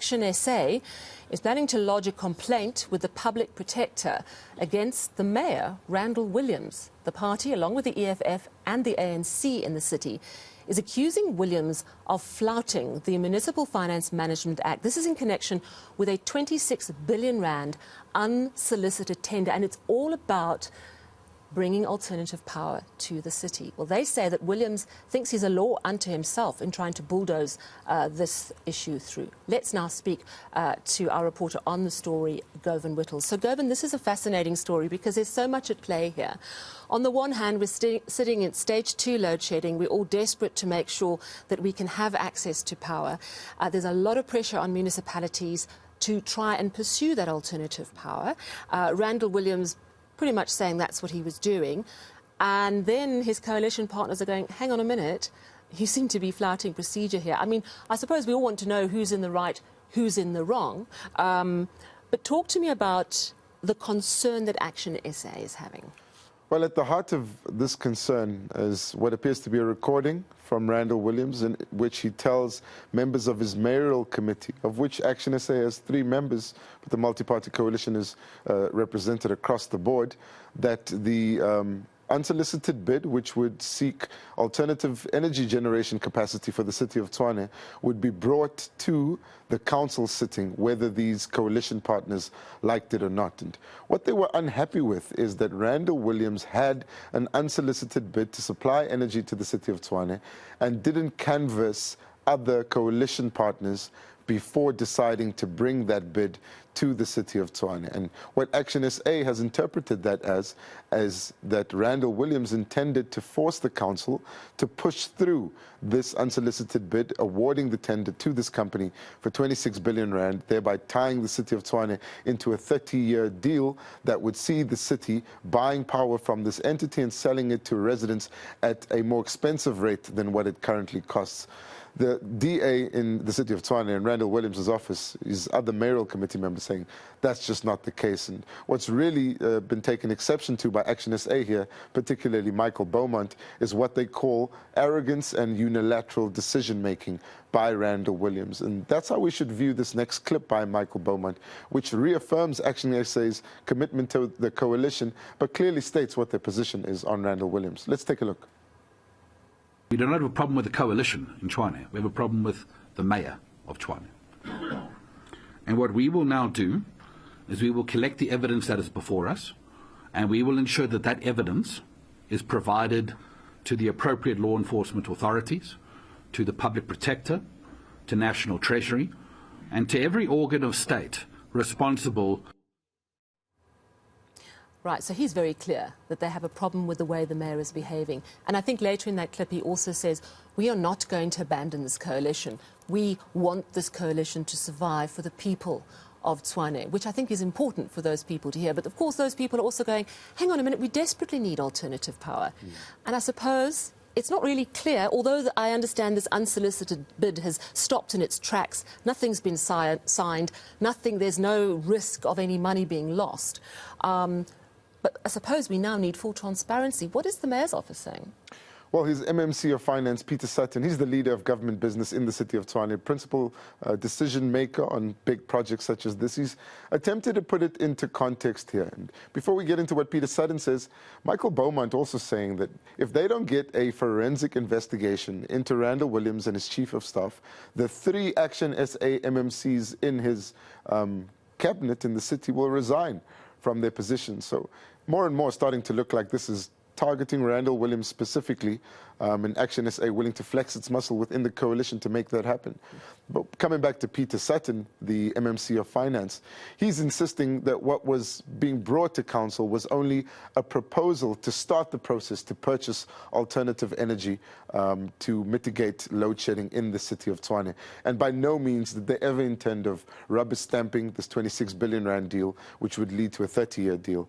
ActionSA is planning to lodge a complaint with the public protector against the mayor, Randall Williams. The party, along with the EFF and the ANC in the city, is accusing Williams of flouting the Municipal Finance Management Act. This is in connection with a 26 billion rand unsolicited tender, and it's all about bringing alternative power to the city. Well, they say that Williams thinks he's a law unto himself in trying to bulldoze this issue through. Let's now speak to our reporter on the story, Govan Whittles. So, Govan, this is a fascinating story because there's so much at play here. On the one hand, we're sitting in stage 2 load shedding. We're all desperate to make sure that we can have access to power. There's a lot of pressure on municipalities to try and pursue that alternative power. Randall Williams pretty much saying that's what he was doing. And then his coalition partners are going, hang on a minute, you seem to be flouting procedure here. I mean, I suppose we all want to know who's in the right, who's in the wrong. But talk to me about the concern that ActionSA is having. Well, at the heart of this concern is what appears to be a recording from Randall Williams in which he tells members of his mayoral committee, of which ActionSA has 3 members, but the multi-party coalition is represented across the board, that the unsolicited bid, which would seek alternative energy generation capacity for the city of Tshwane, would be brought to the council sitting, whether these coalition partners liked it or not. And what they were unhappy with is that Randall Williams had an unsolicited bid to supply energy to the city of Tshwane and didn't canvass other coalition partners before deciding to bring that bid to the city of Tshwane. And what ActionSA has interpreted that as that Randall Williams intended to force the council to push through this unsolicited bid, awarding the tender to this company for 26 billion rand, thereby tying the city of Tshwane into a 30-year deal that would see the city buying power from this entity and selling it to residents at a more expensive rate than what it currently costs. The DA in the city of Tshwane and Randall Williams' office, his other mayoral committee members, saying that's just not the case. And what's really been taken exception to by ActionSA here, particularly Michael Beaumont, is what they call arrogance and unilateral decision-making by Randall Williams. And that's how we should view this next clip by Michael Beaumont, which reaffirms ActionSA's commitment to the coalition, but clearly states what their position is on Randall Williams. Let's take a look. We don't have a problem with the coalition in Tshwane. We have a problem with the mayor of Tshwane. And what we will now do is we will collect the evidence that is before us, and we will ensure that that evidence is provided to the appropriate law enforcement authorities, to the public protector, to National Treasury, and to every organ of state responsible. Right, so he's very clear that they have a problem with the way the mayor is behaving. And I think later in that clip he also says, we are not going to abandon this coalition. We want this coalition to survive for the people of Tshwane, which I think is important for those people to hear. But of course those people are also going, hang on a minute, we desperately need alternative power. And I suppose it's not really clear, although I understand this unsolicited bid has stopped in its tracks, nothing's been signed, there's no risk of any money being lost. But I suppose we now need full transparency. What is the mayor's office saying? Well, his MMC of Finance, Peter Sutton, he's the leader of government business in the city of Tshwane, principal decision maker on big projects such as this. He's attempted to put it into context here. And before we get into what Peter Sutton says, Michael Beaumont also saying that if they don't get a forensic investigation into Randall Williams and his chief of staff, the 3 ActionSA MMCs in his cabinet in the city will resign from their positions. So more and more starting to look like this is targeting Randall Williams specifically, and ActionSA willing to flex its muscle within the coalition to make that happen. But coming back to Peter Sutton, the MMC of Finance, he's insisting that what was being brought to council was only a proposal to start the process to purchase alternative energy to mitigate load shedding in the city of Tshwane. And by no means did they ever intend of rubber stamping this 26 billion rand deal, which would lead to a 30-year deal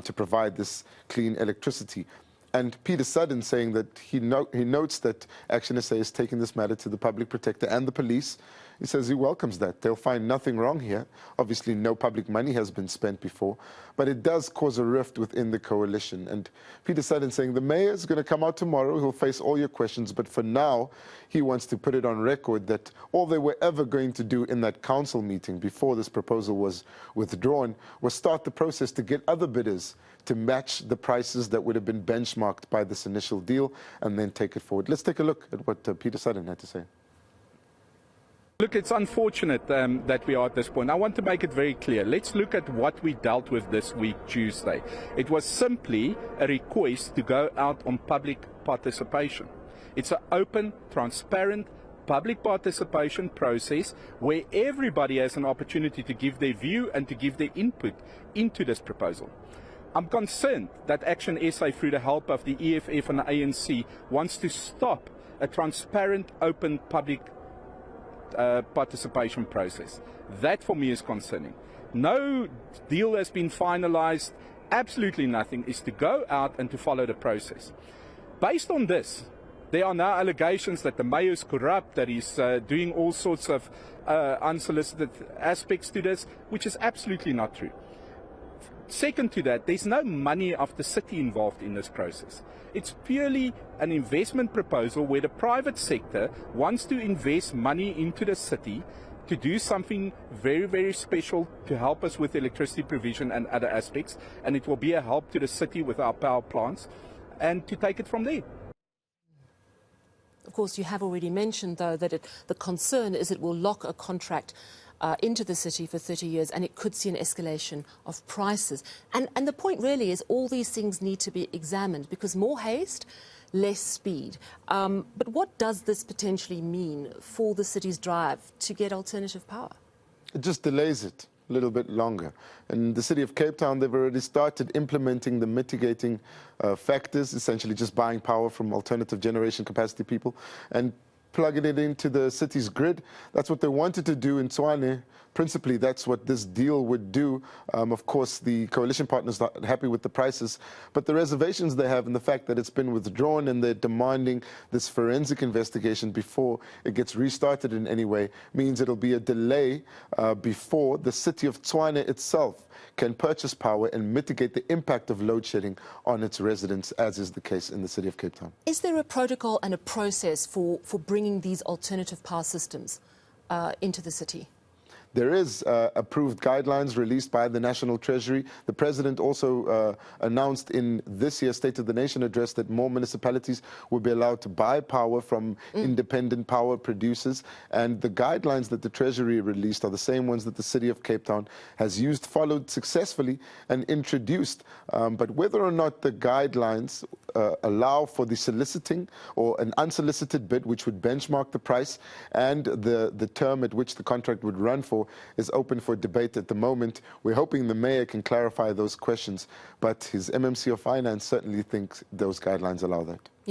to provide this clean electricity. And Peter Sutton saying that he notes that ActionSA is taking this matter to the public protector and the police, He says he welcomes that. They'll find nothing wrong here. Obviously, no public money has been spent before, but it does cause a rift within the coalition. And Peter Sutton saying the mayor is going to come out tomorrow. He'll face all your questions, but for now, he wants to put it on record that all they were ever going to do in that council meeting before this proposal was withdrawn was start the process to get other bidders to match the prices that would have been benchmarked by this initial deal and then take it forward. Let's take a look at what Peter Sutton had to say. Look, it's unfortunate that we are at this point. I want to make it very clear. Let's look at what we dealt with this week, Tuesday. It was simply a request to go out on public participation. It's an open, transparent, public participation process where everybody has an opportunity to give their view and to give their input into this proposal. I'm concerned that ActionSA, through the help of the EFF and the ANC, wants to stop a transparent, open, public participation process. That for me is concerning. No deal has been finalized. Absolutely nothing. Is to go out and to follow the process. Based on this, there are now allegations that the mayor is corrupt, that he's doing all sorts of unsolicited aspects to this, which is absolutely not true. Second to that, there's no money of the city involved in this process. It's purely an investment proposal where the private sector wants to invest money into the city to do something very, very special to help us with electricity provision and other aspects. And it will be a help to the city with our power plants and to take it from there. Of course, you have already mentioned, though, that the concern is it will lock a contract into the city for 30 years and it could see an escalation of prices. And the point really is all these things need to be examined because more haste, less speed. But what does this potentially mean for the city's drive to get alternative power? It just delays it a little bit longer. In the city of Cape Town, they've already started implementing the mitigating factors, essentially just buying power from alternative generation capacity people and plugging it into the city's grid. That's what they wanted to do in Tshwane. Principally, that's what this deal would do. Of course, the coalition partners are not happy with the prices, but the reservations they have in the fact that it's been withdrawn and they're demanding this forensic investigation before it gets restarted in any way means it'll be a delay before the city of Tshwane itself can purchase power and mitigate the impact of load shedding on its residents, as is the case in the city of Cape Town. Is there a protocol and a process for bringing these alternative power systems into the city? There is approved guidelines released by the National Treasury. The President also announced in this year's State of the Nation address that more municipalities will be allowed to buy power from independent power producers. And the guidelines that the Treasury released are the same ones that the City of Cape Town has used, followed successfully and introduced. But whether or not the guidelines allow for the soliciting or an unsolicited bid, which would benchmark the price, and the term at which the contract would run for, is open for debate at the moment. We're hoping the mayor can clarify those questions, but his MMC of Finance certainly thinks those guidelines allow that.